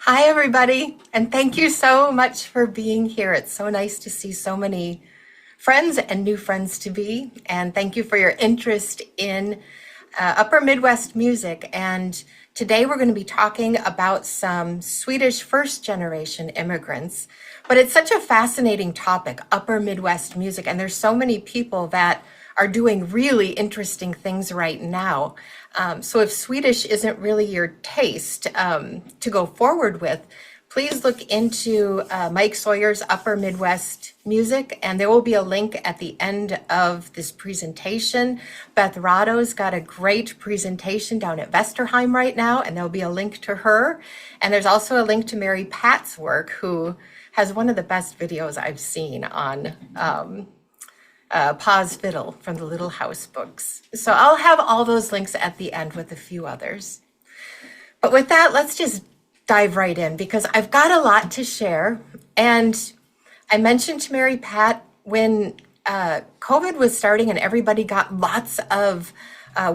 Hi, everybody, and thank you so much for being here. It's so nice to see so many friends and new friends to be, and thank you for your interest in Upper Midwest music. And today we're going to be talking about some Swedish first generation immigrants. But it's such a fascinating topic, Upper Midwest music, and there's so many people that are doing really interesting things right now. So if Swedish isn't really your taste to go forward with, please look into Mike Sawyer's Upper Midwest Music, and there will be a link at the end of this presentation. Beth Rado's got a great presentation down at Vesterheim right now, and there'll be a link to her. And there's also a link to Mary Pat's work, who has one of the best videos I've seen on Pa's Fiddle from the Little House books. So I'll have all those links at the end with a few others. But with that, let's just dive right in because I've got a lot to share. And I mentioned to Mary Pat when COVID was starting and everybody got lots of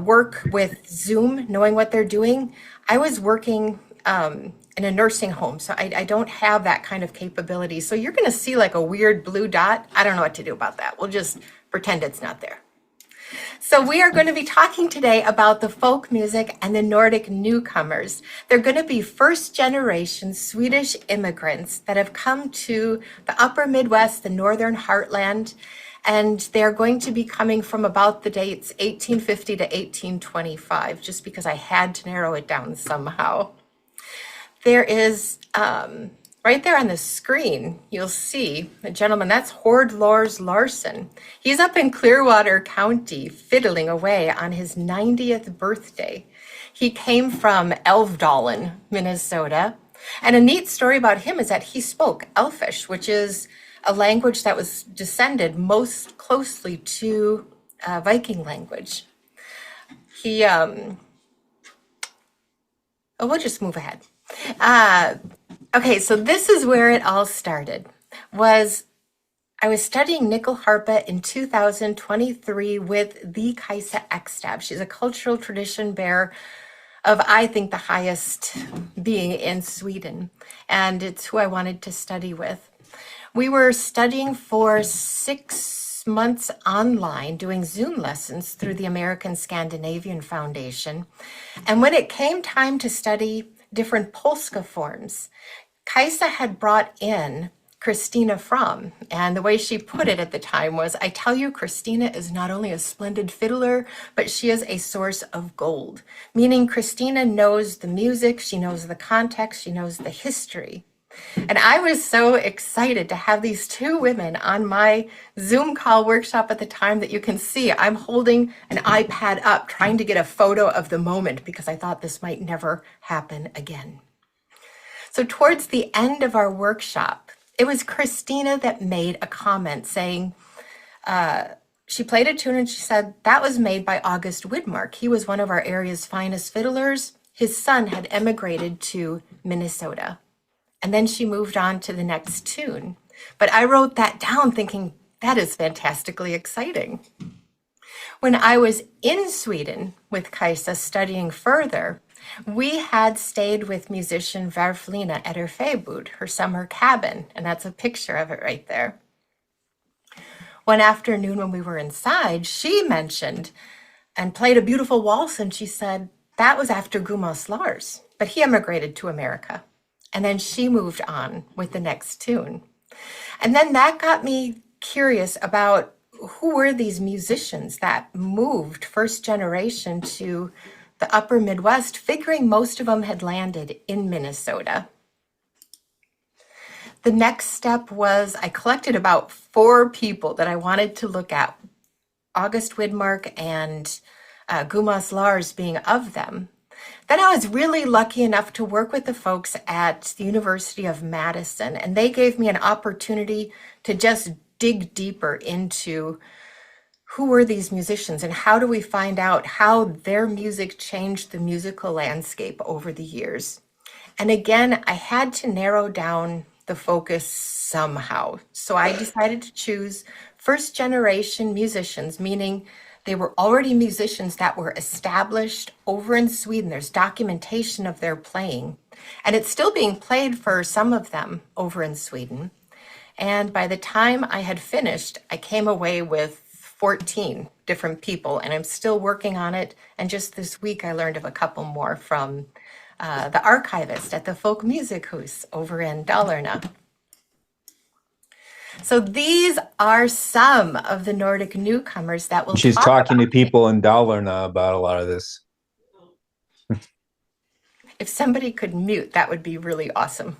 work with Zoom, knowing what they're doing. I was working in a nursing home, so I don't have that kind of capability. So you're gonna see like a weird blue dot. I don't know what to do about that. We'll just pretend it's not there. So we are going to be talking today about the folk music and the Nordic Newcomers. They're going to be first generation Swedish immigrants that have come to the Upper Midwest, the Northern Heartland, and they're going to be coming from about the dates 1850 to 1825, just because I had to narrow it down somehow. There is, right there on the screen, you'll see a gentleman, that's Hord Lars Larson. He's up in Clearwater County fiddling away on his 90th birthday. He came from Älvdalen, Minnesota. And a neat story about him is that he spoke Elfish, which is a language that was descended most closely to Viking language. We'll just move ahead. Okay, so this is where it all started. I was studying nyckelharpa in 2023 with the Cajsa Ekstav. She's a cultural tradition bearer of, I think, the highest being in Sweden, and it's who I wanted to study with. We were studying for 6 months online, doing Zoom lessons through the American Scandinavian Foundation. And when it came time to study different polska forms, Cajsa had brought in Christina From, and the way she put it at the time was, I tell you, Christina is not only a splendid fiddler, but she is a source of gold, meaning Christina knows the music, she knows the context, she knows the history. And I was so excited to have these two women on my Zoom call workshop at the time that you can see I'm holding an iPad up trying to get a photo of the moment because I thought this might never happen again. So towards the end of our workshop, it was Christina that made a comment saying, she played a tune and she said, that was made by August Widmark. He was one of our area's finest fiddlers. His son had emigrated to Minnesota. And then she moved on to the next tune. But I wrote that down thinking, that is fantastically exciting. When I was in Sweden with Cajsa studying further, we had stayed with musician Verflina at her fäbod, her summer cabin, and that's a picture of it right there. One afternoon when we were inside, she mentioned and played a beautiful waltz, and she said, that was after Gumas Lars, but he emigrated to America. And then she moved on with the next tune. And then that got me curious about who were these musicians that moved first generation to the Upper Midwest, figuring most of them had landed in Minnesota. The next step was I collected about 4 people that I wanted to look at, August Widmark and Gumas Lars being of them. Then I was really lucky enough to work with the folks at the University of Madison, and they gave me an opportunity to just dig deeper into who were these musicians and how do we find out how their music changed the musical landscape over the years. And again, I had to narrow down the focus somehow. So I decided to choose first generation musicians, meaning They were already musicians that were established over in Sweden. There's documentation of their playing, and it's still being played for some of them over in Sweden. And by the time I had finished, I came away with 14 different people, and I'm still working on it. And just this week, I learned of a couple more from the archivist at the Folk Music Hus over in Dalarna. So these are some of the Nordic newcomers that will She's talk talking about to people in Dalarna about a lot of this. If somebody could mute, that would be really awesome.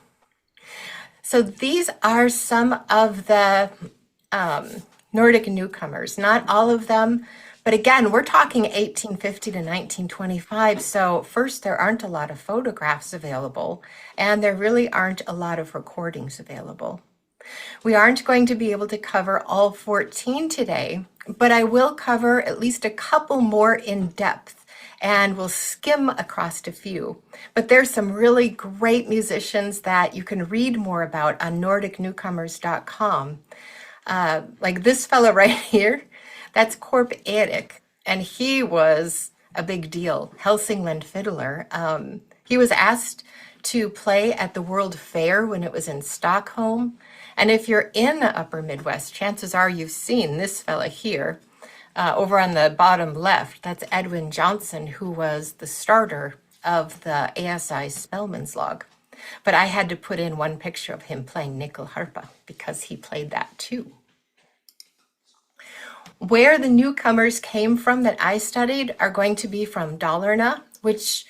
So these are some of the Nordic newcomers, not all of them, but again, we're talking 1850 to 1925. So first, there aren't a lot of photographs available, and there really aren't a lot of recordings available. We aren't going to be able to cover all 14 today, but I will cover at least a couple more in depth, and we'll skim across a few. But there's some really great musicians that you can read more about on nordicnewcomers.com. Like this fella right here, that's Korp Erik, and he was a big deal, Hälsingland fiddler. He was asked to play at the World Fair when it was in Stockholm. And if you're in the Upper Midwest, chances are you've seen this fella here. Over on the bottom left, that's Edwin Johnson, who was the starter of the ASI Spelman's Log. But I had to put in one picture of him playing nyckelharpa because he played that too. Where the newcomers came from that I studied are going to be from Dalarna, which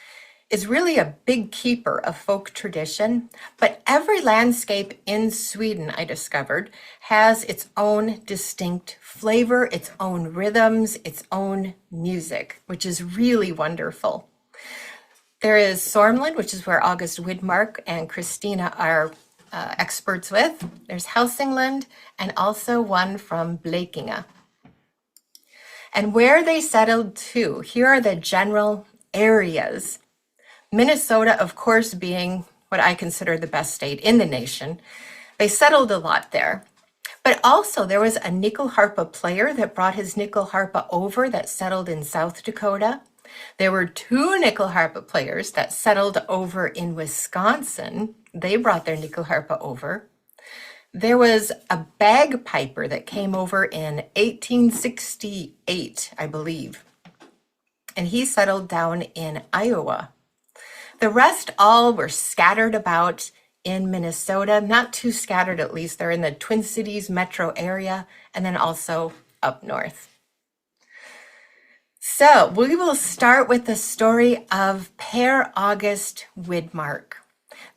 is really a big keeper of folk tradition, but every landscape in Sweden, I discovered, has its own distinct flavor, its own rhythms, its own music, which is really wonderful. There is Sörmland, which is where August Widmark and Christina are experts with. There's Hälsingland, and also one from Blekinge. And where they settled to, here are the general areas. Minnesota, of course, being what I consider the best state in the nation. They settled a lot there. But also there was a nyckelharpa player that brought his nyckelharpa over that settled in South Dakota. There were 2 nyckelharpa players that settled over in Wisconsin. They brought their nyckelharpa over. There was a bagpiper that came over in 1868, I believe. And he settled down in Iowa. The rest all were scattered about in Minnesota, not too scattered at least. They're in the Twin Cities metro area and then also up north. So we will start with the story of Per August Widmark.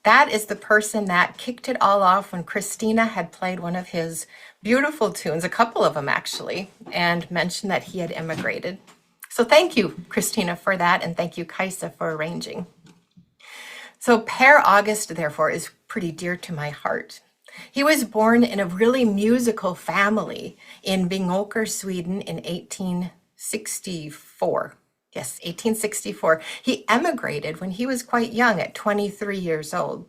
That is the person that kicked it all off when Christina had played one of his beautiful tunes, a couple of them actually, and mentioned that he had immigrated. So thank you, Christina, for that, and thank you, Cajsa, for arranging. So Per August, therefore, is pretty dear to my heart. He was born in a really musical family in Vingåker, Sweden in 1864. Yes, 1864. He emigrated when he was quite young at 23 years old.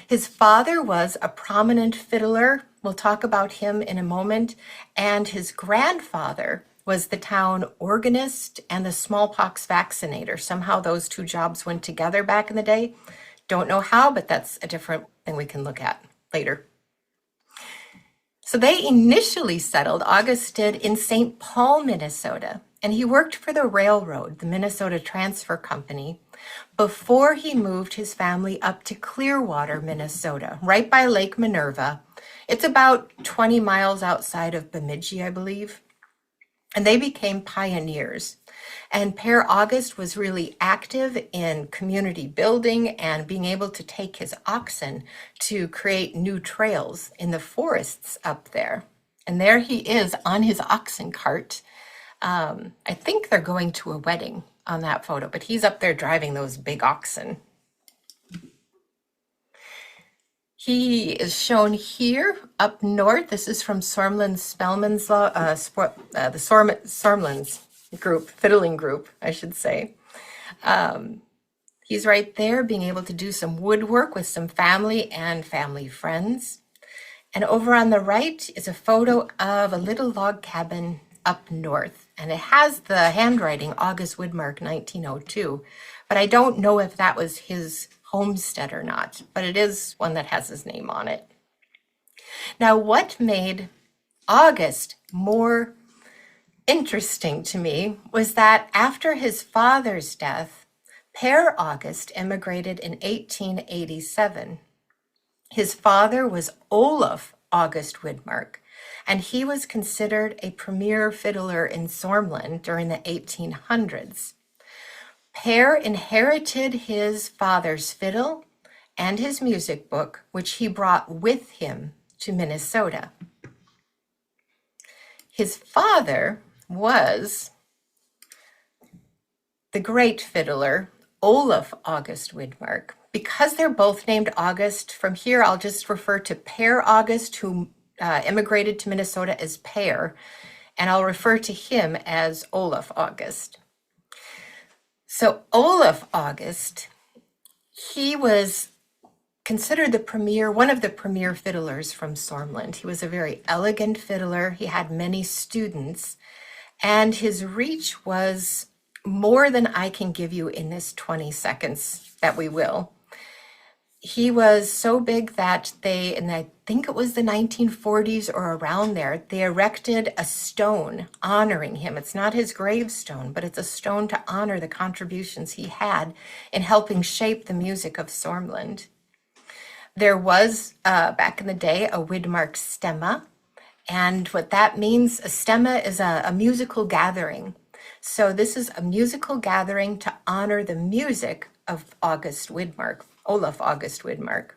His father was a prominent fiddler. We'll talk about him in a moment. And his grandfather was the town organist and the smallpox vaccinator. Somehow those 2 jobs went together back in the day. Don't know how, but that's a different thing we can look at later. So they initially settled, August did, in St. Paul, Minnesota, and he worked for the railroad, the Minnesota Transfer Company, before he moved his family up to Clearwater, Minnesota, right by Lake Minerva. It's about 20 miles outside of Bemidji, I believe. And they became pioneers. And Per August was really active in community building and being able to take his oxen to create new trails in the forests up there. And there he is on his oxen cart. I think they're going to a wedding on that photo, but he's up there driving those big oxen. He is shown here up north. This is from Sörmland's Spelman's Law, the Sörmland's group, fiddling group, I should say. He's right there being able to do some woodwork with some family and family friends. And over on the right is a photo of a little log cabin up north. and it has the handwriting August Widmark 1902, but I don't know if that was his homestead or not, but it is one that has his name on it. Now, what made August more interesting to me was that after his father's death, Per August immigrated in 1887. His father was Olaf August Widmark, and he was considered a premier fiddler in Sormland during the 1800s. Per inherited his father's fiddle and his music book, which he brought with him to Minnesota. His father was the great fiddler Olaf August Widmark. Because they're both named August, from here I'll just refer to Per August, who immigrated to Minnesota, as Per, and I'll refer to him as Olaf August. So Olaf August, he was considered one of the premier fiddlers from Sormland. He was a very elegant fiddler. He had many students, and his reach was more than I can give you in this 20 seconds that we will. He was so big that and I think it was the 1940s or around there, they erected a stone honoring him. It's not his gravestone, but it's a stone to honor the contributions he had in helping shape the music of Sormland. There was, back in the day, a Widmark stemma, and what that means, a stemma is a musical gathering. So this is a musical gathering to honor the music of August Widmark, Olaf August Widmark.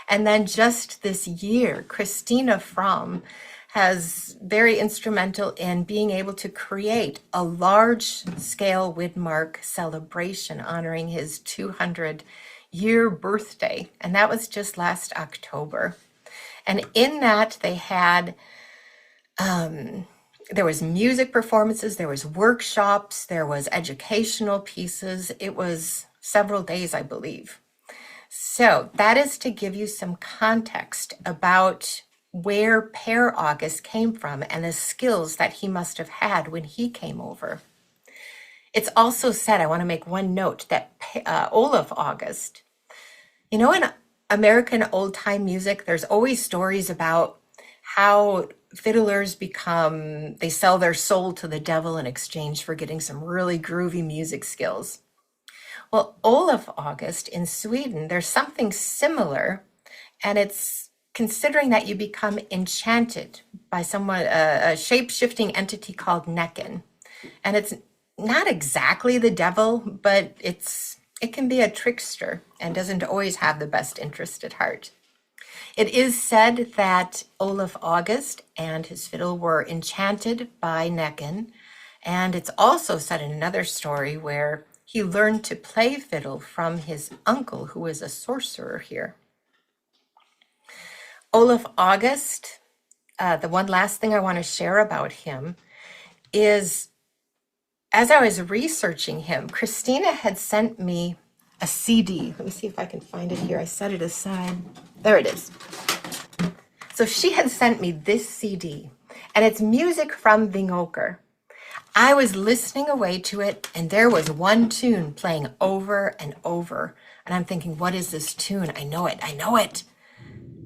And then just this year, Christina Fromm has very instrumental in being able to create a large-scale Widmark celebration honoring his 200-year birthday, and that was just last October. And in that, they had there was music performances, there was workshops, there was educational pieces. It was several days, I believe. So that is to give you some context about where Per August came from and the skills that he must have had when he came over. It's also said, I want to make one note, that Olaf August, in American old-time music, there's always stories about how fiddlers they sell their soul to the devil in exchange for getting some really groovy music skills. Well, Olaf August in Sweden, there's something similar, and it's considering that you become enchanted by a shape-shifting entity called Näcken. And it's not exactly the devil, but it can be a trickster and doesn't always have the best interest at heart. It is said that Olaf August and his fiddle were enchanted by Näcken, and it's also said in another story where he learned to play fiddle from his uncle, who was a sorcerer here. Olaf August, the one last thing I want to share about him is, as I was researching him, Christina had sent me a CD. Let me see if I can find it here. I set it aside. There it is. So she had sent me this CD, and it's music from Vingåker. I was listening away to it, and there was one tune playing over and over. And I'm thinking, what is this tune? I know it.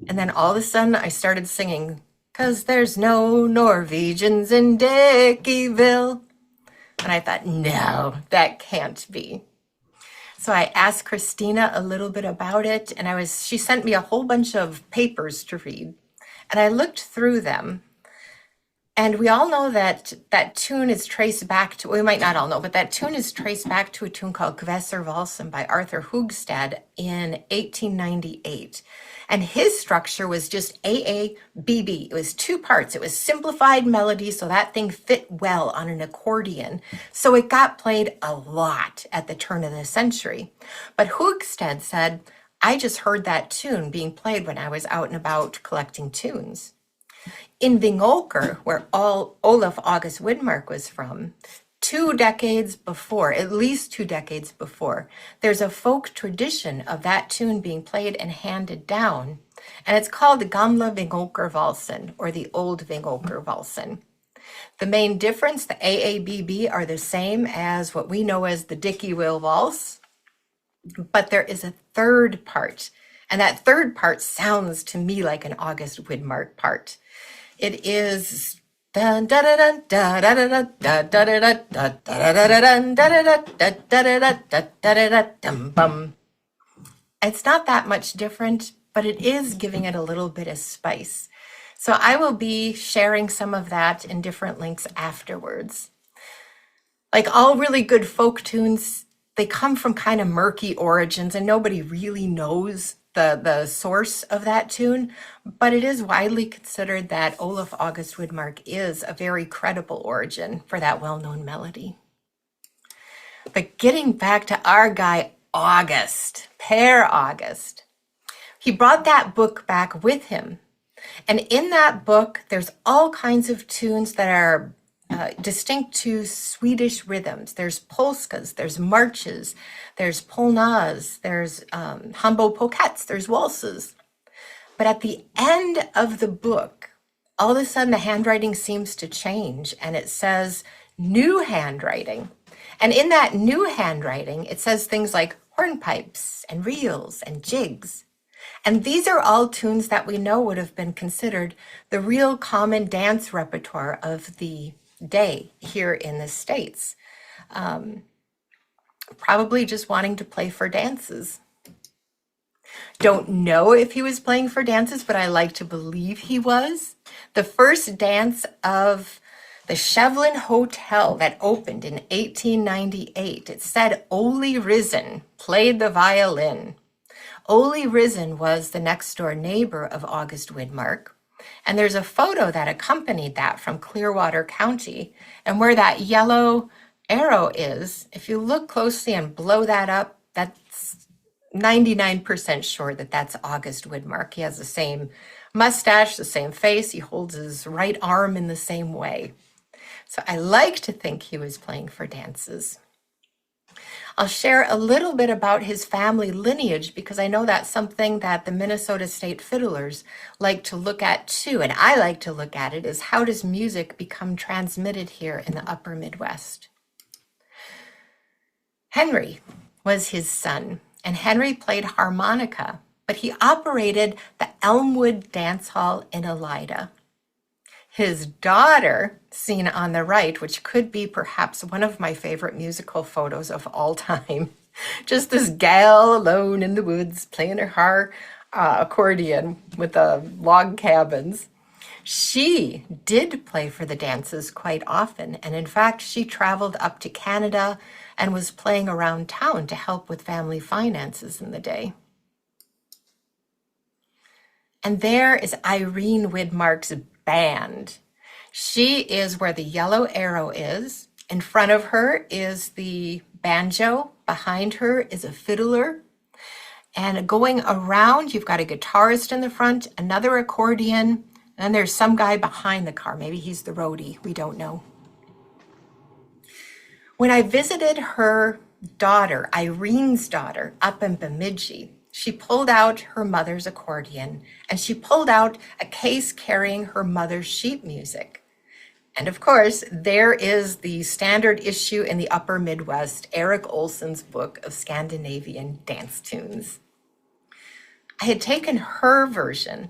And then all of a sudden, I started singing, "'Cause there's no Norwegians in Dickeyville." And I thought, no, that can't be. So I asked Christina a little bit about it, and she sent me a whole bunch of papers to read. And I looked through them. And we all know that that tune is traced back to, we might not all know, but that tune is traced back to a tune called Kvæsservalsen by Arthur Hugstad in 1898. And his structure was just AABB. It was two parts. It was simplified melody, so that thing fit well on an accordion. So it got played a lot at the turn of the century. But Hugstad said, I just heard that tune being played when I was out and about collecting tunes. In Vingåker, where Olaf August Widmark was from, at least 2 decades before, there's a folk tradition of that tune being played and handed down, and it's called the Gamla Vingåkervalsen, or the Old Vingåkervalsen. The main difference, the AABB are the same as what we know as the Dicky Will Waltz, but there is a third part, and that third part sounds to me like an August Widmark part. It is dun da da dun da da da da da da da da da da da dun da da da da da da da da da da dum bum. It's not that much different, but it is giving it a little bit of spice. So I will be sharing some of that in different links afterwards. Like all really good folk tunes, they come from kind of murky origins and nobody really knows the source of that tune, but it is widely considered that Olaf August Widmark is a very credible origin for that well-known melody. But getting back to our guy, August, Per August, he brought that book back with him. And in that book, there's all kinds of tunes that are distinct to Swedish rhythms. There's polskas, there's marches, there's polnas, there's hambo polkats, there's waltzes. But at the end of the book, all of a sudden the handwriting seems to change and it says new handwriting. And in that new handwriting, it says things like hornpipes and reels and jigs. And these are all tunes that we know would have been considered the real common dance repertoire of the day here in the States. Probably just wanting to play for dances. Don't know if he was playing for dances, but I like to believe he was. The first dance of the Shevlin Hotel that opened in 1898, it said Ole Risen played the violin. Ole Risen was the next door neighbor of August Widmark. And there's a photo that accompanied that from Clearwater County. And where that yellow arrow is, if you look closely and blow that up, that's 99% sure that that's August Widmark. He has the same mustache, the same face. He holds his right arm in the same way. So I like to think he was playing for dances. I'll share a little bit about his family lineage because I know that's something that the Minnesota State Fiddlers like to look at too. And I like to look at it as how does music become transmitted here in the Upper Midwest? Henry was his son, and Henry played harmonica, but he operated the Elmwood Dance Hall in Elida. His daughter, seen on the right, which could be perhaps one of my favorite musical photos of all time, just this gal alone in the woods playing her accordion with the log cabins. She did play for the dances quite often, and in fact, she traveled up to Canada and was playing around town to help with family finances in the day. And there is Irene Widmark's band. She is where the yellow arrow is. In front of her is the banjo. Behind her is a fiddler. And going around, you've got a guitarist in the front, another accordion, and there's some guy behind the car. Maybe he's the roadie. We don't know. When I visited her daughter, Irene's daughter, up in Bemidji, she pulled out her mother's accordion and she pulled out a case carrying her mother's sheet music. And of course, there is the standard issue in the Upper Midwest, Eric Olson's book of Scandinavian dance tunes. I had taken her version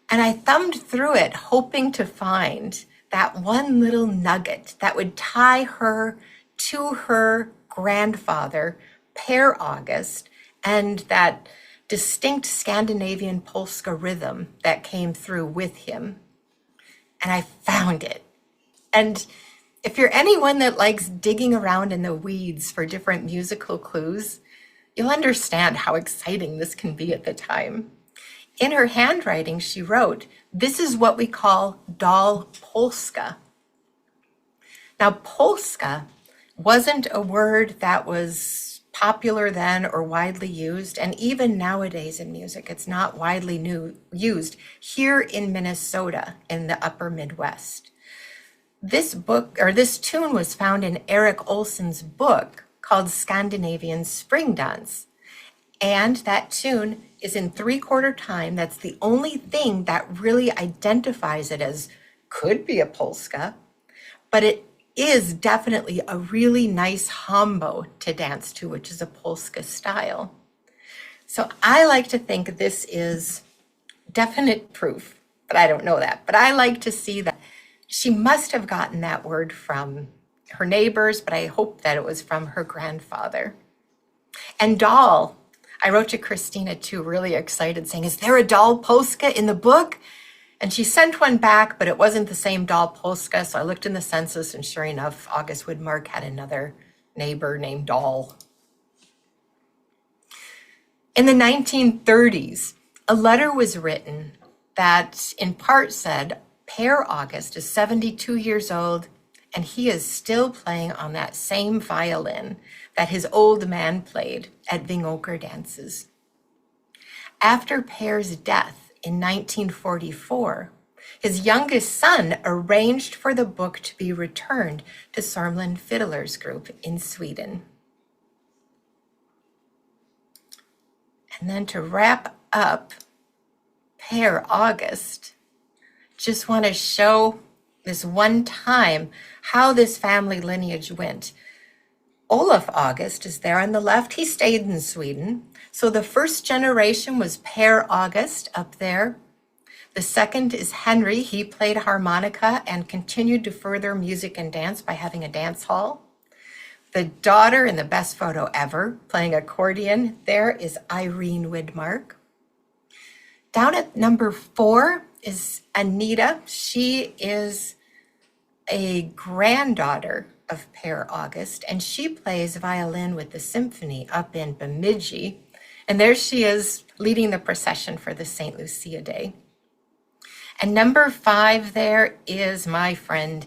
and I thumbed through it, hoping to find that one little nugget that would tie her to her grandfather, Per August, and that distinct Scandinavian polska rhythm that came through with him. And I found it. And if you're anyone that likes digging around in the weeds for different musical clues, you'll understand how exciting this can be at the time. In her handwriting, she wrote, "This is what we call doll polska." Now, polska wasn't a word that was popular then or widely used, and even nowadays in music, it's not widely used here in Minnesota in the Upper Midwest. This book, or this tune, was found in Eric Olson's book called Scandinavian Spring Dance. And that tune is in 3/4 time. That's the only thing that really identifies it as could be a polska. but it is definitely a really nice hambo to dance to, which is a polska style. So I like to think this is definite proof, but I don't know that. But I like to see that she must have gotten that word from her neighbors, but I hope that it was from her grandfather. And doll, I wrote to Christina too, really excited, saying, is there a doll polska in the book? And she sent one back, but it wasn't the same doll polska. So I looked in the census, and sure enough, August Widmark had another neighbor named Doll. In the 1930s, a letter was written that in part said, Per August is 72 years old, and he is still playing on that same violin that his old man played at Vingåker dances. After Per's death in 1944, his youngest son arranged for the book to be returned to Sörmland Fiddlers Group in Sweden. And then to wrap up Per August, just want to show this one time how this family lineage went. Olaf August is there on the left. He stayed in Sweden. So the first generation was Per August up there. The second is Henry. He played harmonica and continued to further music and dance by having a dance hall. The daughter in the best photo ever, playing accordion, there is Irene Widmark. Down at number 4 is Anita. She is a granddaughter of Per August, and she plays violin with the symphony up in Bemidji. And there she is leading the procession for the St. Lucia Day. And number 5 there is my friend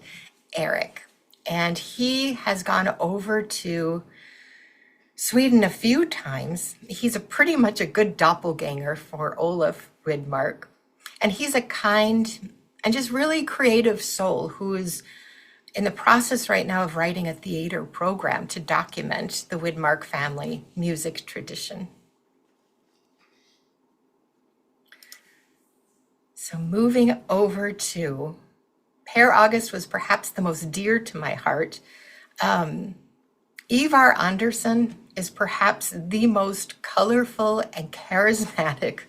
Eric. And he has gone over to Sweden a few times. He's pretty much a good doppelganger for Olaf Widmark. And he's a kind and just really creative soul who is in the process right now of writing a theater program to document the Widmark family music tradition. So moving over to Per August was perhaps the most dear to my heart. Ivar Andersson is perhaps the most colorful and charismatic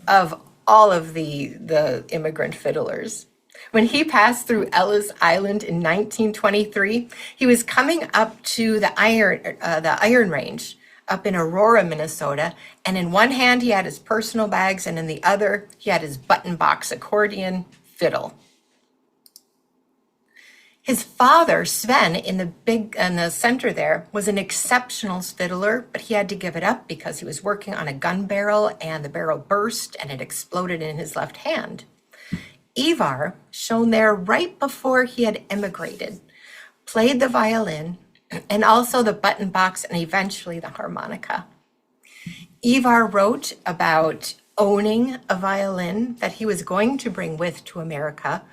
of all of the immigrant fiddlers. When he passed through Ellis Island in 1923, he was coming up to the Iron Range up in Aurora, Minnesota, and in one hand he had his personal bags, and in the other he had his button box accordion fiddle. His father, Sven, in the center there, was an exceptional fiddler, but he had to give it up because he was working on a gun barrel and the barrel burst and it exploded in his left hand. Ivar, shown there right before he had immigrated, played the violin and also the button box and eventually the harmonica. Ivar wrote about owning a violin that he was going to bring to America,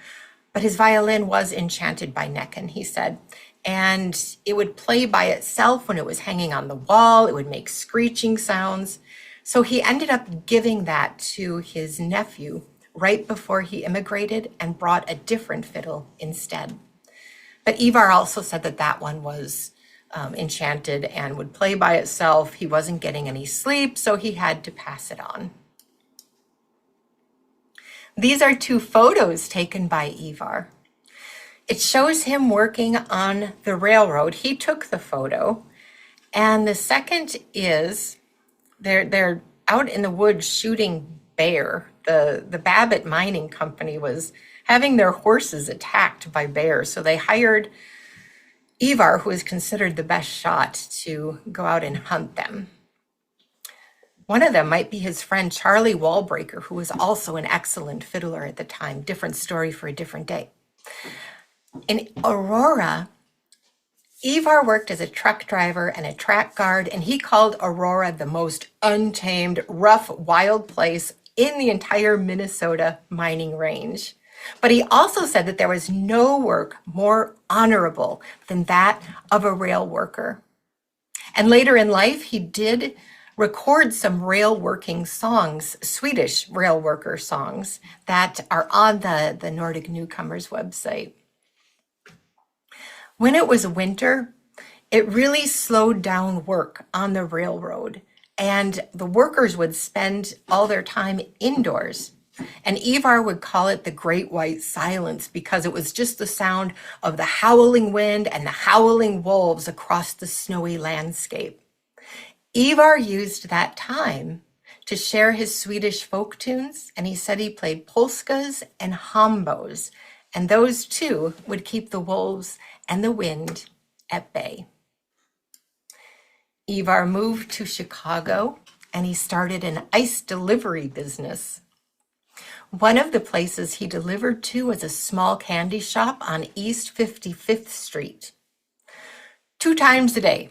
but his violin was enchanted by Näcken, he said, and it would play by itself when it was hanging on the wall. It would make screeching sounds. So he ended up giving that to his nephew right before he immigrated and brought a different fiddle instead. But Ivar also said that one was enchanted and would play by itself. He wasn't getting any sleep, so he had to pass it on. These are 2 photos taken by Ivar. It shows him working on the railroad. He took the photo. And the second is they're out in the woods shooting bear. The Babbitt Mining Company was having their horses attacked by bears. So they hired Ivar, who is considered the best shot, to go out and hunt them. One of them might be his friend Charlie Wallbreaker, who was also an excellent fiddler at the time. Different story for a different day. In Aurora, Ivar worked as a truck driver and a track guard, and he called Aurora the most untamed, rough, wild place in the entire Minnesota mining range. But he also said that there was no work more honorable than that of a rail worker. And later in life, he did record some rail working songs, Swedish rail worker songs that are on the Nordic Newcomers website. When it was winter, it really slowed down work on the railroad, and the workers would spend all their time indoors. And Ivar would call it the Great White Silence because it was just the sound of the howling wind and the howling wolves across the snowy landscape. Ivar used that time to share his Swedish folk tunes, and he said he played polskas and hambos, and those two would keep the wolves and the wind at bay. Ivar moved to Chicago, and he started an ice delivery business. One of the places he delivered to was a small candy shop on East 55th Street. 2 times a day,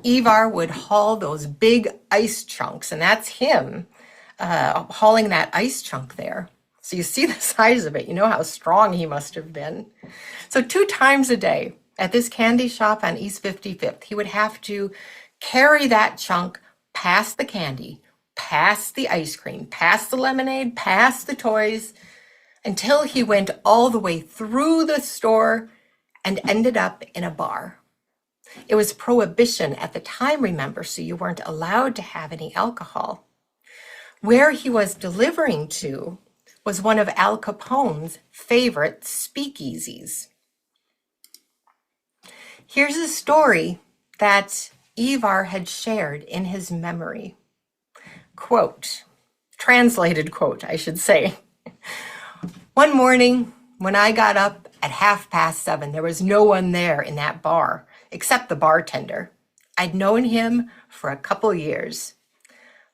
Ivar would haul those big ice chunks, and that's him hauling that ice chunk there. So you see the size of it, you know how strong he must have been. So 2 times a day at this candy shop on East 55th, he would have to carry that chunk past the candy, past the ice cream, past the lemonade, past the toys, until he went all the way through the store and ended up in a bar. It was prohibition at the time, remember, so you weren't allowed to have any alcohol. Where he was delivering to was one of Al Capone's favorite speakeasies. Here's a story that Ivar had shared in his memory. Quote, translated quote, I should say. One morning when I got up at 7:30, there was no one there in that bar except the bartender. I'd known him for a couple years.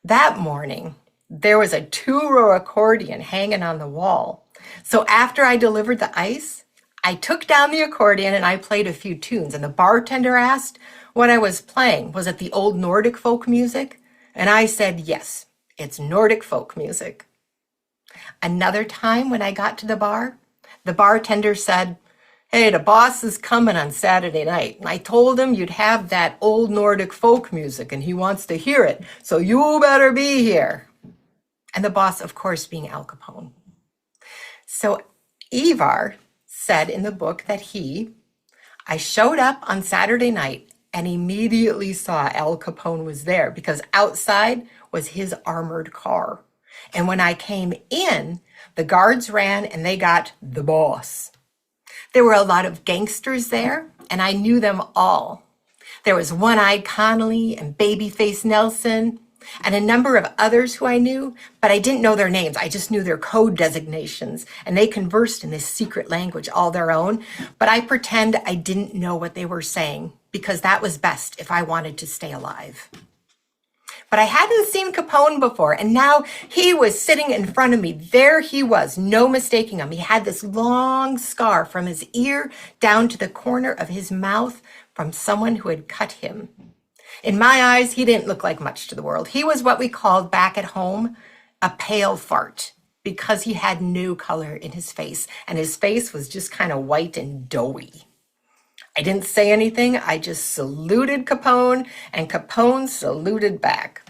That morning, there was a 2-row accordion hanging on the wall. So after I delivered the ice, I took down the accordion and I played a few tunes. And the bartender asked what I was playing. Was it the old Nordic folk music? And I said, yes, it's Nordic folk music. Another time when I got to the bar, the bartender said, hey, the boss is coming on Saturday night. And I told him you'd have that old Nordic folk music and he wants to hear it. So you better be here. And the boss, of course, being Al Capone. So Ivar said in the book that I showed up on Saturday night and immediately saw Al Capone was there because outside was his armored car. And when I came in, the guards ran and they got the boss. There were a lot of gangsters there, and I knew them all. There was One-Eyed Connolly and Babyface Nelson and a number of others who I knew, but I didn't know their names. I just knew their code designations, and they conversed in this secret language all their own. But I pretend I didn't know what they were saying because that was best if I wanted to stay alive. But I hadn't seen Capone before, and now he was sitting in front of me. There he was, no mistaking him. He had this long scar from his ear down to the corner of his mouth from someone who had cut him. In my eyes, he didn't look like much to the world. He was what we called back at home a pale fart because he had no color in his face, and his face was just kind of white and doughy. I didn't say anything. I just saluted Capone, and Capone saluted back.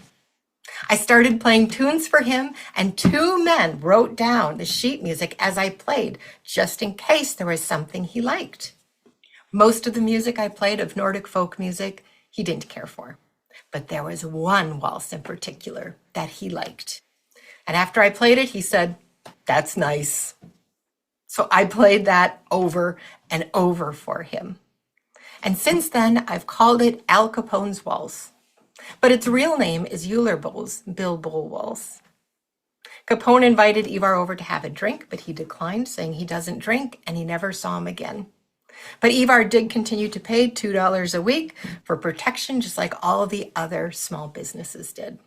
I started playing tunes for him, and 2 men wrote down the sheet music as I played, just in case there was something he liked. Most of the music I played of Nordic folk music, he didn't care for. But there was one waltz in particular that he liked. And after I played it, he said, that's nice. So I played that over and over for him. And since then, I've called it Al Capone's Waltz. But its real name is Eulerbill's Bilbo Waltz. Capone invited Ivar over to have a drink, but he declined, saying he doesn't drink, and he never saw him again. But Ivar did continue to pay $2 a week for protection, just like all the other small businesses did.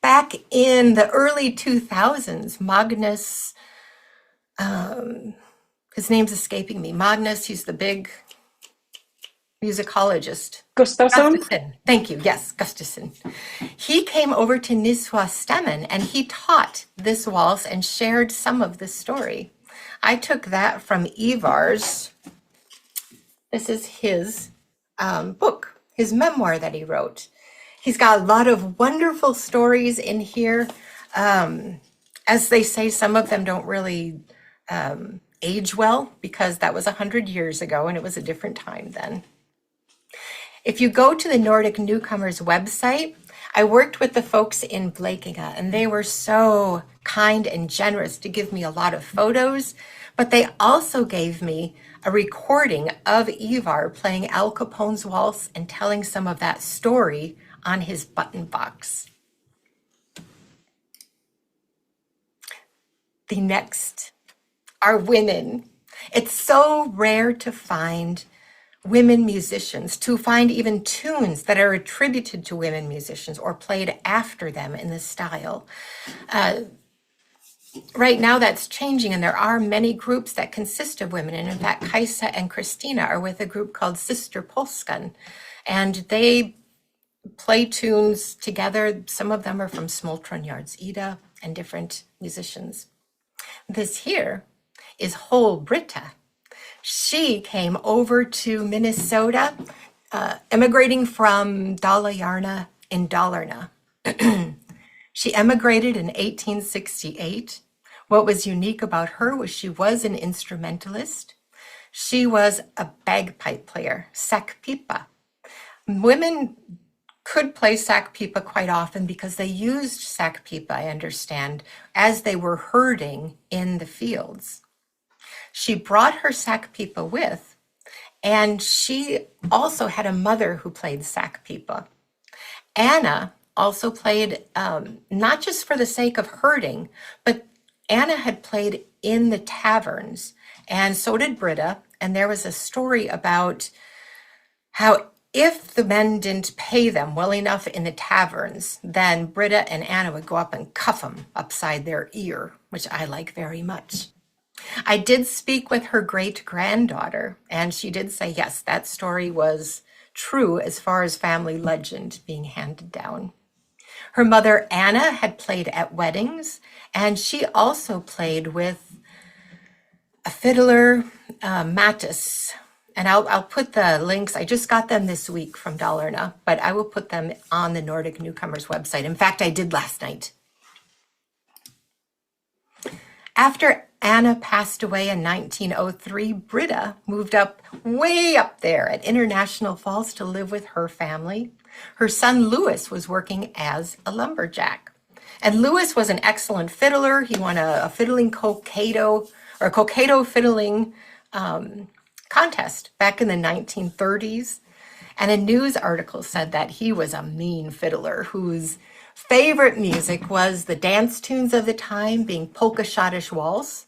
Back in the early 2000s, Magnus, his name's escaping me. Magnus, he's the big musicologist. Gustafsson. Thank you. Yes, Gustafsson. He came over to Niswa and he taught this waltz and shared some of this story. I took that from Ivar's. This is his book, his memoir that he wrote. He's got a lot of wonderful stories in here. As they say, some of them don't really age well because that was 100 years ago and it was a different time then. If you go to the Nordic Newcomers website, I worked with the folks in Blekinge, and they were so kind and generous to give me a lot of photos, but they also gave me a recording of Ivar playing Al Capone's waltz and telling some of that story on his button box. The next are women. It's so rare to find women musicians, to find even tunes that are attributed to women musicians or played after them in the style. Right now that's changing, and there are many groups that consist of women. And in fact, Cajsa and Christina are with a group called Sister Polskan, and they play tunes together. Some of them are from Smultron Yards Ida and different musicians. This here is Whole Britta. She came over to Minnesota, emigrating from Dala-Järna in Dalarna. She emigrated in 1868. What was unique about her was she was an instrumentalist. She was a bagpipe player, säckpipa. Women could play säckpipa quite often because they used säckpipa, I understand, as they were herding in the fields. She brought her säckpipa with, and she also had a mother who played säckpipa. Anna also played, not just for the sake of herding, but Anna had played in the taverns, and so did Britta. And there was a story about how if the men didn't pay them well enough in the taverns, then Britta and Anna would go up and cuff them upside their ear, which I like very much. I did speak with her great-granddaughter, and she did say, yes, that story was true as far as family legend being handed down. Her mother, Anna, had played at weddings, and she also played with a fiddler, Mattis. And I'll put the links. I just got them this week from Dalarna, but I will put them on the Nordic Newcomers website. In fact, I did last night. After Anna passed away in 1903, Britta moved up way up there at International Falls to live with her family. Her son Louis was working as a lumberjack. And Louis was an excellent fiddler. He won a fiddling coquedo or coquedo fiddling contest back in the 1930s. And a news article said that he was a mean fiddler whose favorite music was the dance tunes of the time, being polka schottish waltz,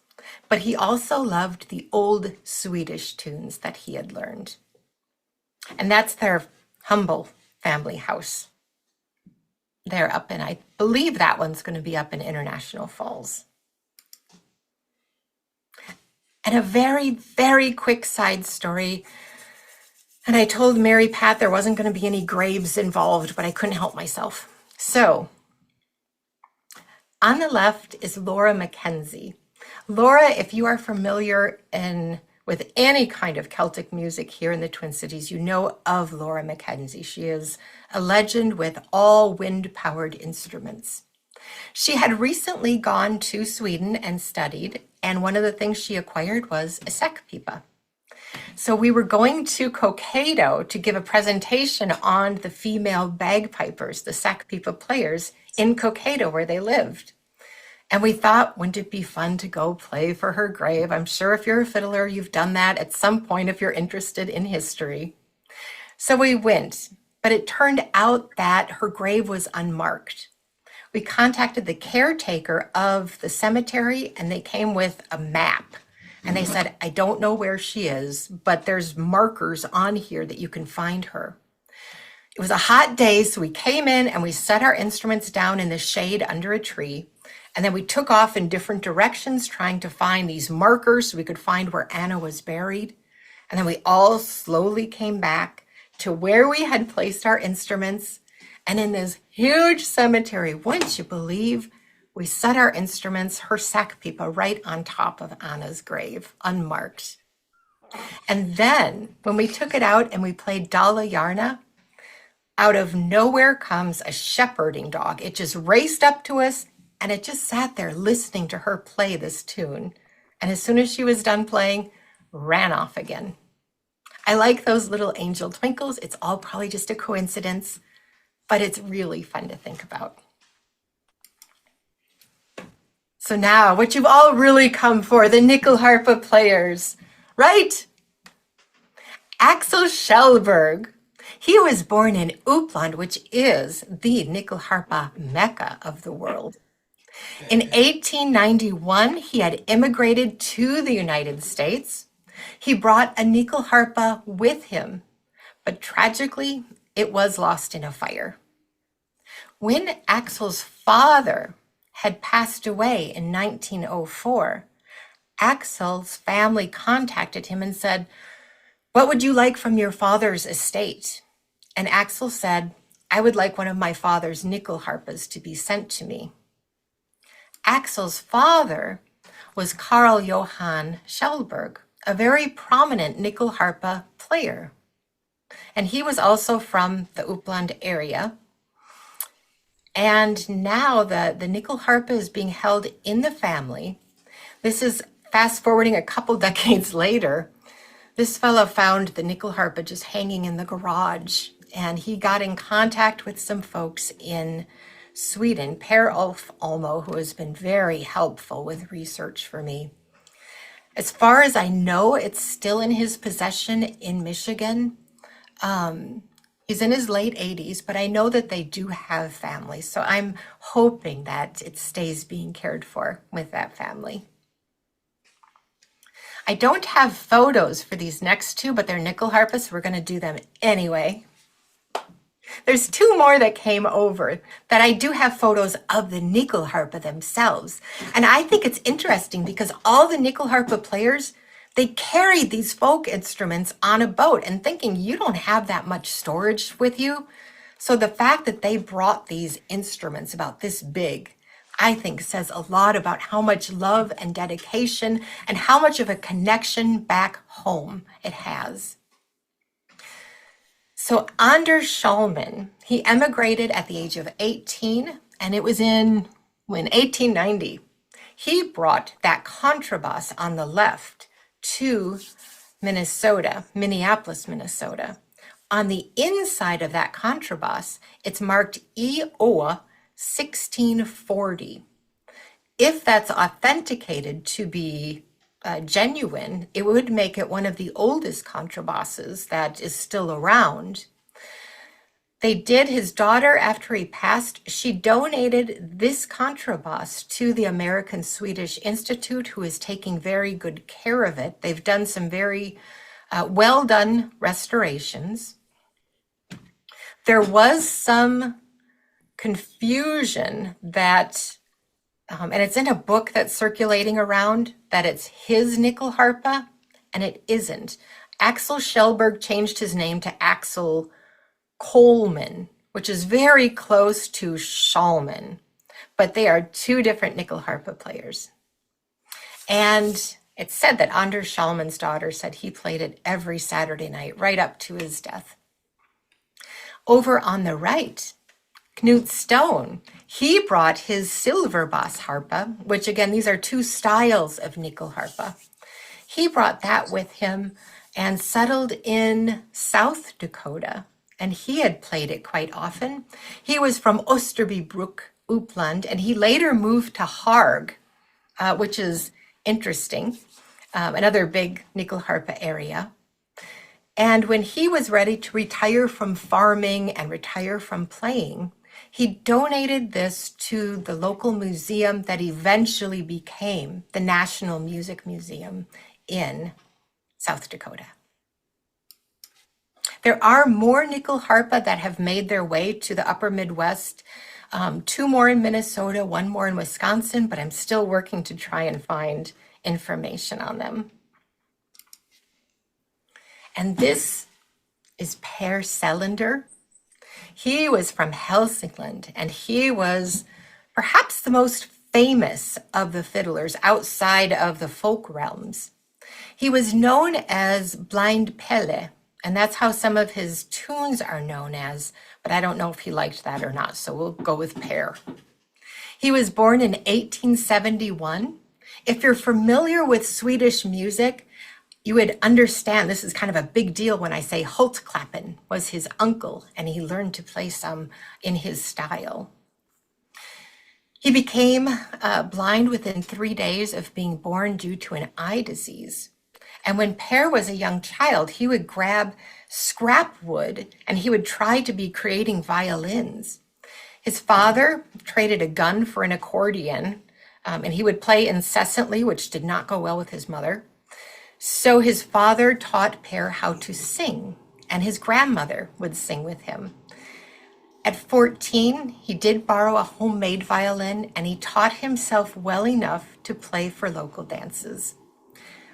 but he also loved the old Swedish tunes that he had learned. And that's their humble family house. They're up in, I believe that one's going to be up in International Falls. And a very, very quick side story. And I told Mary Pat there wasn't going to be any graves involved, but I couldn't help myself. So, on the left is Laura Mackenzie. Laura, if you are familiar with any kind of Celtic music here in the Twin Cities, you know of Laura Mackenzie. She is a legend with all wind-powered instruments. She had recently gone to Sweden and studied, and one of the things she acquired was a säckpipa. So we were going to Cokato to give a presentation on the female bagpipers, the säckpipa players in Cokato where they lived. And we thought, wouldn't it be fun to go play for her grave? I'm sure if you're a fiddler, you've done that at some point if you're interested in history. So we went, but it turned out that her grave was unmarked. We contacted the caretaker of the cemetery, and they came with a map. And they said, I don't know where she is, but there's markers on here that you can find her. It was a hot day, so we came in and we set our instruments down in the shade under a tree. And then we took off in different directions trying to find these markers so we could find where Anna was buried. And then we all slowly came back to where we had placed our instruments. And in this huge cemetery, wouldn't you believe, we set our instruments, her säckpipa, right on top of Anna's grave, unmarked. And then when we took it out and we played Dala-Järna, out of nowhere comes a shepherding dog. It just raced up to us and it just sat there listening to her play this tune. and as soon as she was done playing, ran off again. I like those little angel twinkles. It's all probably just a coincidence, but it's really fun to think about. So now, what you've all really come for, the nyckelharpa players, right? Axel Kjellberg. He was born in Uppland, which is the nyckelharpa mecca of the world. In 1891, he had immigrated to the United States. He brought a nyckelharpa with him, but tragically, it was lost in a fire. When Axel's father had passed away in 1904, Axel's family contacted him and said, "What would you like from your father's estate?" And Axel said, "I would like one of my father's nyckelharpas to be sent to me." Axel's father was Carl Johan Kjellberg, a very prominent nyckelharpa player. And he was also from the Uppland area. And now the nyckelharpa is being held in the family. This is fast forwarding a couple decades later. This fellow found the nyckelharpa just hanging in the garage, and he got in contact with some folks in Sweden, Per Ulf Almo, who has been very helpful with research for me. As far as I know, it's still in his possession in Michigan. He's in his late 80s, but I know that they do have families, so I'm hoping that it stays being cared for with that family. I don't have photos for these next two, but they're nyckelharpas, so we're going to do them anyway. There's two more that came over that I do have photos of the nyckelharpa themselves. And I think it's interesting because all the nyckelharpa players, they carried these folk instruments on a boat, and thinking you don't have that much storage with you. So the fact that they brought these instruments about this big, I think says a lot about how much love and dedication and how much of a connection back home it has. So Anders Schallman, he emigrated at the age of 18, and it was in 1890. He brought that contrabass on the left to Minneapolis, Minnesota. On the inside of that contrabass, it's marked EO 1640. If that's authenticated to be genuine, it would make it one of the oldest contrabasses that is still around. His daughter, after he passed, she donated this contrabass to the American Swedish Institute, who is taking very good care of it. They've done some very well done restorations. There was some confusion that, and it's in a book that's circulating around, that it's his nyckelharpa, and it isn't. Axel Kjellberg changed his name to Axel Coleman, which is very close to Schallman, but they are two different nyckelharpa players. And it's said that Anders Schallman's daughter said he played it every Saturday night right up to his death. Over on the right, Knut Stone, he brought his silver bass harpa, which again, these are two styles of nyckelharpa. He brought that with him and settled in South Dakota, and he had played it quite often. He was from Österbybruk, Uppland, and he later moved to Haag, which is interesting, another big nyckelharpa area. And when he was ready to retire from farming and retire from playing, he donated this to the local museum that eventually became the National Music Museum in South Dakota. There are more nyckelharpa that have made their way to the Upper Midwest. Two more in Minnesota, one more in Wisconsin, but I'm still working to try and find information on them. And this is Per Selander. He was from Hälsingland, and he was perhaps the most famous of the fiddlers outside of the folk realms. He was known as Blind Pelle, and that's how some of his tunes are known as, but I don't know if he liked that or not, so we'll go with Per. He was born in 1871 If you're familiar with Swedish music, you would understand this is kind of a big deal when I say Holtklappen was his uncle, and he learned to play some in his style. He became blind within 3 days of being born due to an eye disease. And when Per was a young child, he would grab scrap wood and he would try to be creating violins. His father traded a gun for an accordion, and he would play incessantly, which did not go well with his mother. So his father taught Per how to sing, and his grandmother would sing with him. At 14, he did borrow a homemade violin, and he taught himself well enough to play for local dances.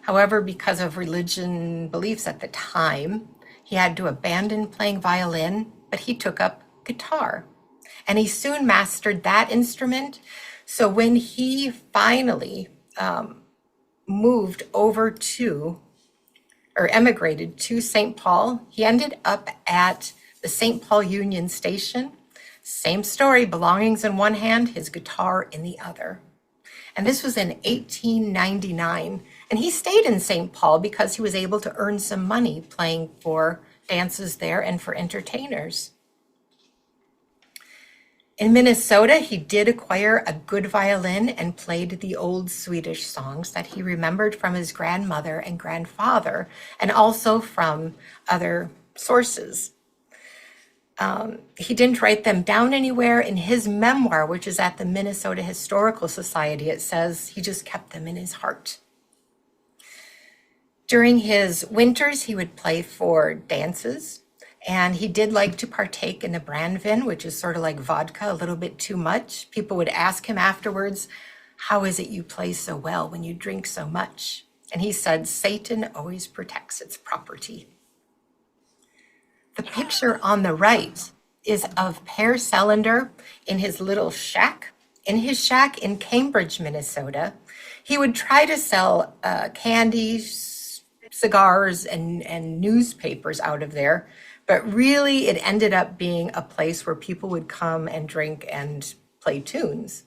However, because of religion beliefs at the time, he had to abandon playing violin, but he took up guitar. And he soon mastered that instrument. So when he finally moved over to, or emigrated to St. Paul, he ended up at the St. Paul Union Station. Same story, belongings in one hand, his guitar in the other. And this was in 1899. And he stayed in St. Paul because he was able to earn some money playing for dances there and for entertainers. In Minnesota, he did acquire a good violin and played the old Swedish songs that he remembered from his grandmother and grandfather, and also from other sources. He didn't write them down anywhere. In his memoir, which is at the Minnesota Historical Society, it says he just kept them in his heart. During his winters, he would play for dances, and he did like to partake in the brandvin, which is sort of like vodka, a little bit too much. People would ask him afterwards, "How is it you play so well when you drink so much?" And he said, "Satan always protects its property." The picture on the right is of Per Selander in his little shack. In his shack in Cambridge, Minnesota, he would try to sell candy, cigars, and newspapers out of there. But really, it ended up being a place where people would come and drink and play tunes.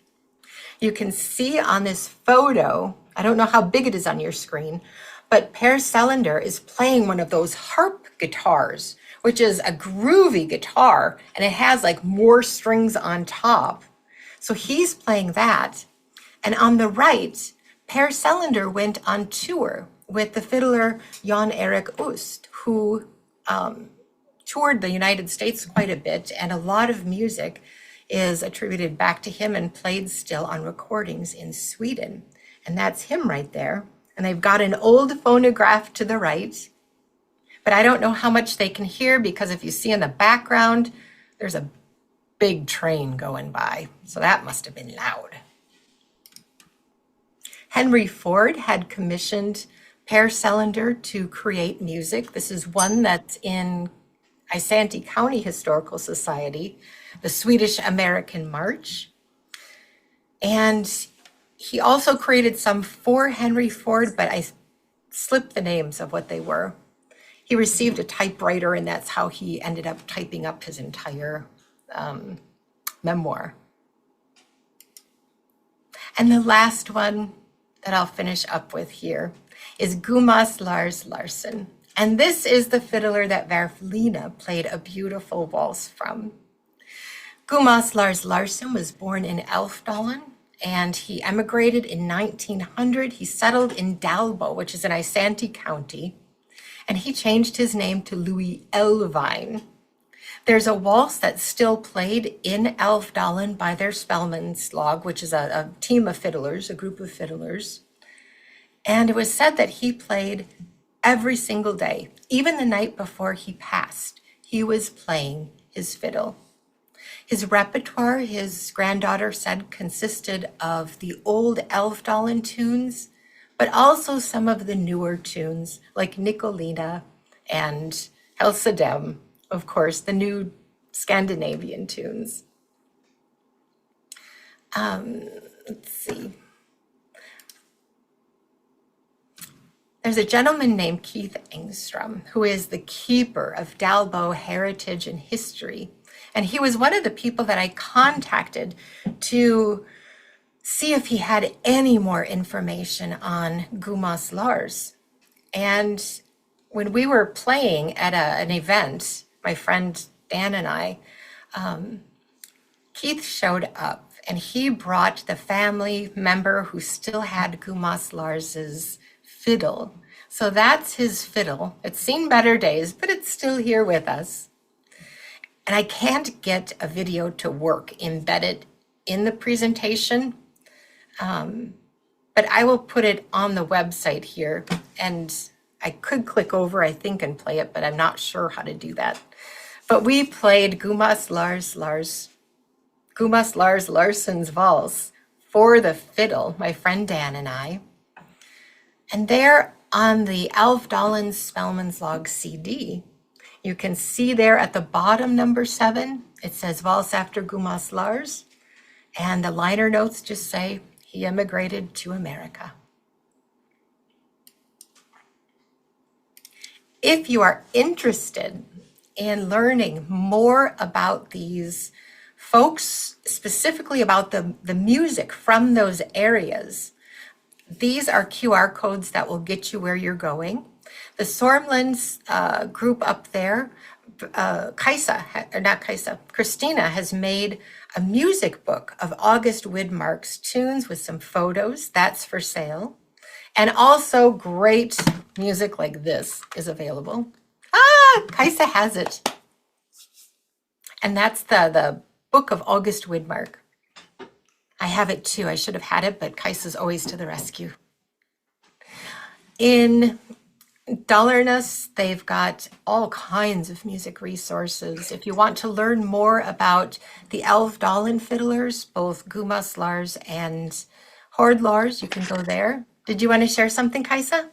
You can see on this photo, I don't know how big it is on your screen, but Per Selander is playing one of those harp guitars, which is a groovy guitar, and it has like more strings on top. So he's playing that. And on the right, Per Selander went on tour with the fiddler Jan Erik Oost, who toured the United States quite a bit, and a lot of music is attributed back to him and played still on recordings in Sweden. And that's him right there. And they've got an old phonograph to the right, but I don't know how much they can hear because if you see in the background, there's a big train going by. So that must have been loud. Henry Ford had commissioned Per Selander to create music. This is one that's in Isanti County Historical Society, the Swedish American March. And he also created some for Henry Ford, but I slipped the names of what they were. He received a typewriter, and that's how he ended up typing up his entire memoir. And the last one that I'll finish up with here is Gumas Lars Larsson. And this is the fiddler that Verflina played a beautiful waltz from. Gumas Lars Larsson was born in Älvdalen, and he emigrated in 1900. He settled in Dalbo, which is in Isanti County, and he changed his name to Louis Elvine. There's a waltz that's still played in Älvdalen by their Spelmanslag, which is a team of fiddlers, a group of fiddlers. And it was said that he played every single day, even the night before he passed. He was playing his fiddle. His repertoire, his granddaughter said, consisted of the old Älvdalen tunes, but also some of the newer tunes like Nicolina and Hälsodem, of course, the new Scandinavian tunes. Let's see. There's a gentleman named Keith Engström, who is the keeper of Dalbo heritage and history. And he was one of the people that I contacted to see if he had any more information on Gumas Lars. And when we were playing at an event, my friend Dan and I, Keith showed up and he brought the family member who still had Gumas Lars's fiddle. So that's his fiddle. It's seen better days, but it's still here with us. And I can't get a video to work embedded in the presentation, but I will put it on the website here, and I could click over, I think, and play it, but I'm not sure how to do that. But we played Gumas Lars Larsson's Valse for the fiddle, my friend Dan and I. And there on the Alfdalen Spelmanslag CD, you can see there at the bottom, number 7, it says Valse after Gumas Lars. And the liner notes just say he immigrated to America. If you are interested in learning more about these folks, specifically about the music from those areas, these are QR codes that will get you where you're going. The Sormlands group up there, Christina has made a music book of August Widmark's tunes with some photos. That's for sale. And also great music like this is available. Cajsa has it. And that's the book of August Widmark. I have it too. I should have had it, but Cajsa's always to the rescue. In Dalarnas, they've got all kinds of music resources. If you want to learn more about the Älvdalen fiddlers, both Gumas Lars and Hord Lars, you can go there. Did you want to share something, Cajsa?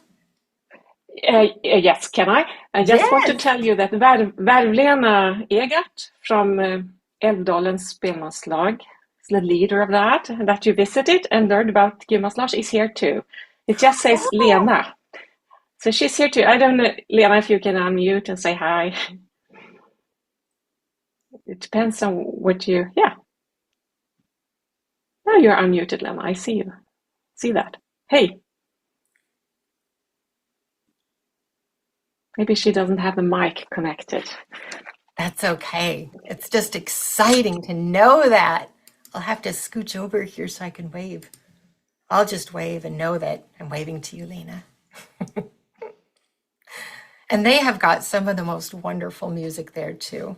Yes, can I? I just want to tell you that Värvlena Egert from Älvdalens Spelmanslag, the leader of that you visited and learned about Gumas Lars, is here too. It just says Lena. So she's here too. I don't know, Lena, if you can unmute and say hi. It depends on what you, yeah. Now you're unmuted, Lena. I see you. See that. Hey. Maybe she doesn't have the mic connected. That's okay. It's just exciting to know that. I'll have to scooch over here so I can wave. I'll just wave and know that I'm waving to you, Lena. And they have got some of the most wonderful music there too.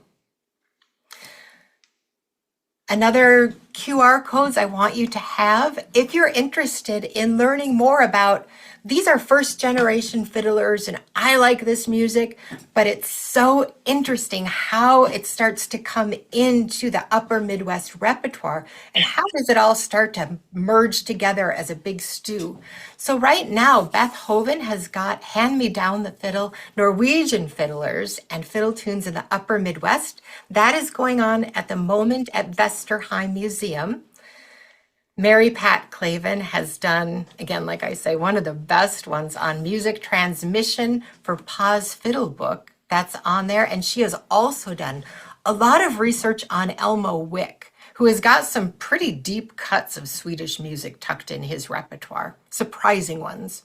Another QR codes I want you to have, if you're interested in learning more about, these are first generation fiddlers and I like this music, but it's so interesting how it starts to come into the Upper Midwest repertoire and how does it all start to merge together as a big stew. So right now, Beth Hoven has got Hand Me Down the Fiddle, Norwegian fiddlers and fiddle tunes in the Upper Midwest. That is going on at the moment at Vesterheim Museum. Mary Pat Clavin has done, again, like I say, one of the best ones on music transmission for Pa's Fiddle book. That's on there. And she has also done a lot of research on Elmo Wick, who has got some pretty deep cuts of Swedish music tucked in his repertoire, surprising ones.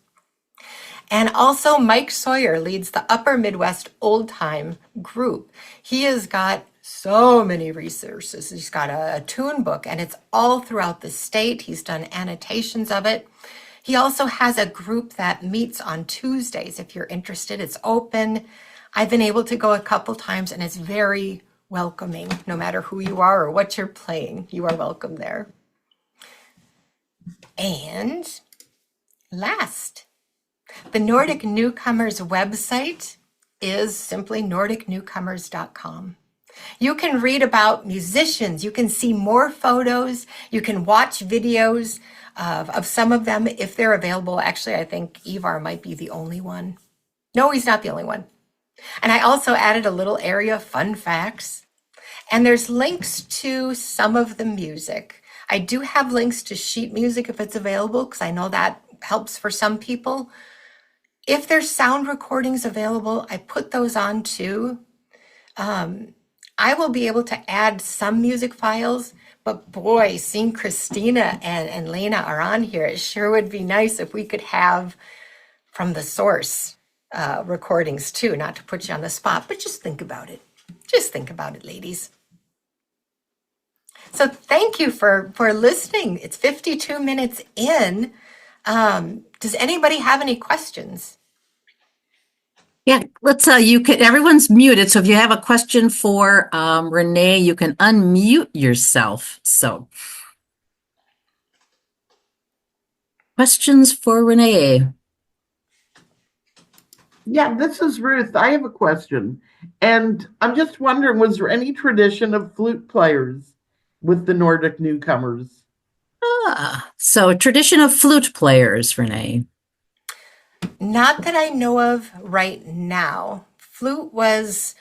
And also Mike Sawyer leads the Upper Midwest Old Time group. He has got so many resources. He's got a tune book and it's all throughout the state. He's done annotations of it. He also has a group that meets on Tuesdays. If you're interested, it's open. I've been able to go a couple times and it's very welcoming. No matter who you are or what you're playing, you are welcome there. And last, the Nordic Newcomers website is simply nordicnewcomers.com. You can read about musicians, you can see more photos, you can watch videos of some of them if they're available. Actually, I think Ivar might be the only one. No, he's not the only one. And I also added a little area of fun facts. And there's links to some of the music. I do have links to sheet music if it's available, because I know that helps for some people. If there's sound recordings available, I put those on too. I will be able to add some music files, But boy, seeing Christina and Lena are on here, it sure would be nice if we could have from the source recordings too, not to put you on the spot, but just think about it. Just think about it, ladies. So thank you for listening. It's 52 minutes in. Does anybody have any questions? Yeah, let's everyone's muted. So if you have a question for Renee, you can unmute yourself. So questions for Renee. Yeah, this is Ruth. I have a question. And I'm just wondering, was there any tradition of flute players with the Nordic Newcomers? So tradition of flute players, Renee. Not that I know of right now. Flute was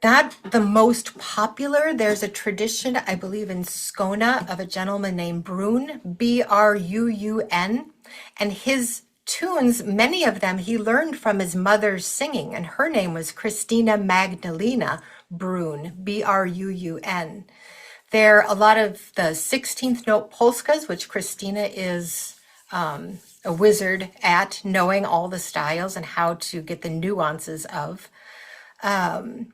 not the most popular. There's a tradition, I believe, in Skåne of a gentleman named Brun, Brun, and his tunes, many of them he learned from his mother's singing, and her name was Christina Magdalena Brun, Brun. There are a lot of the 16th note polskas, which Christina is a wizard at knowing all the styles and how to get the nuances of. And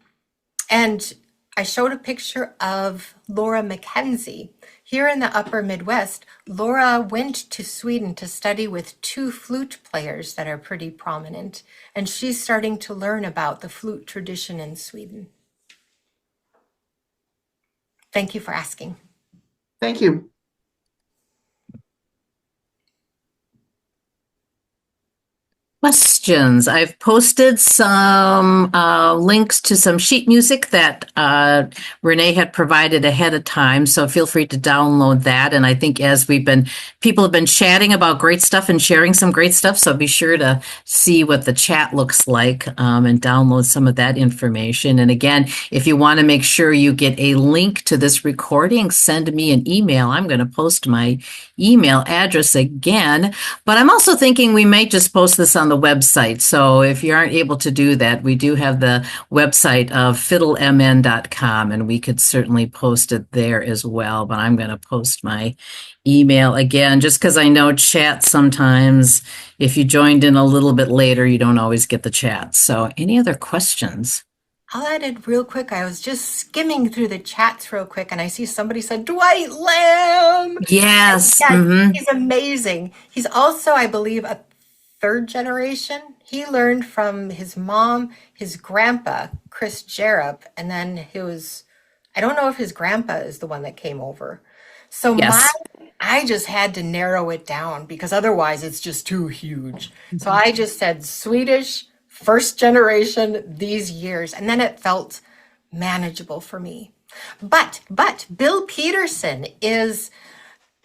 I showed a picture of Laura Mackenzie. Here in the Upper Midwest, Laura went to Sweden to study with two flute players that are pretty prominent, and she's starting to learn about the flute tradition in Sweden. Thank you for asking. Thank you. Questions. I've posted some links to some sheet music that Renee had provided ahead of time, so feel free to download that. And I think as people have been chatting about great stuff and sharing some great stuff, so be sure to see what the chat looks like and download some of that information. And again, if you want to make sure you get a link to this recording, send me an email. I'm going to post my email address again, but I'm also thinking we might just post this on the website. So if you aren't able to do that, we do have the website of fiddlemn.com, and we could certainly post it there as well. But I'm going to post my email again, just because I know chat sometimes, if you joined in a little bit later, you don't always get the chat. So any other questions? I'll add it real quick. I was just skimming through the chats real quick, and I see somebody said Dwight Lamb. Yes. Yeah, he's amazing. He's also, I believe, a third generation. He learned from his mom, his grandpa, Chris Jerup, and then I don't know if his grandpa is the one that came over. So Yes. I just had to narrow it down because otherwise it's just too huge. So I just said Swedish, first generation, these years, and then it felt manageable for me. But Bill Peterson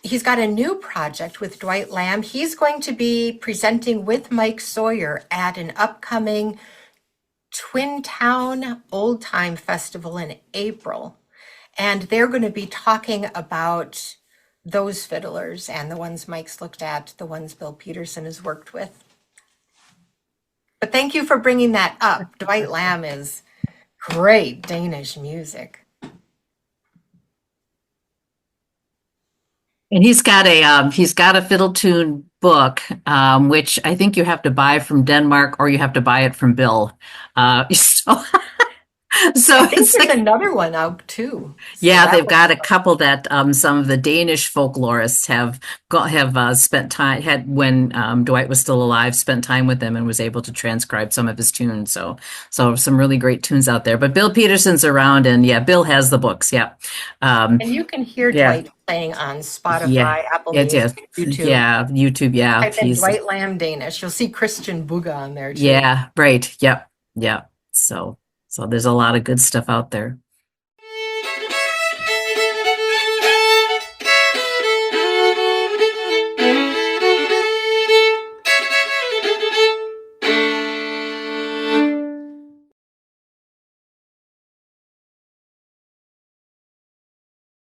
he's got a new project with Dwight Lamb. He's going to be presenting with Mike Sawyer at an upcoming Twin Town Old Time Festival in April. And they're going to be talking about those fiddlers and the ones Mike's looked at, the ones Bill Peterson has worked with. But thank you for bringing that up. Dwight Lamb is great Danish music. And he's got a fiddle tune book, which I think you have to buy from Denmark or you have to buy it from Bill. So I think there's another one out too. So yeah, they've got a couple that some of the Danish folklorists have spent time when Dwight was still alive, spent time with them and was able to transcribe some of his tunes. So some really great tunes out there. But Bill Peterson's around, and yeah, Bill has the books. Yeah, and you can hear Dwight playing on Spotify, Apple Music, YouTube. Yeah, YouTube. Yeah, Type in Dwight Lamb Danish. You'll see Christian Bugge on there too. Yeah, right. Yep. Yeah. So there's a lot of good stuff out there.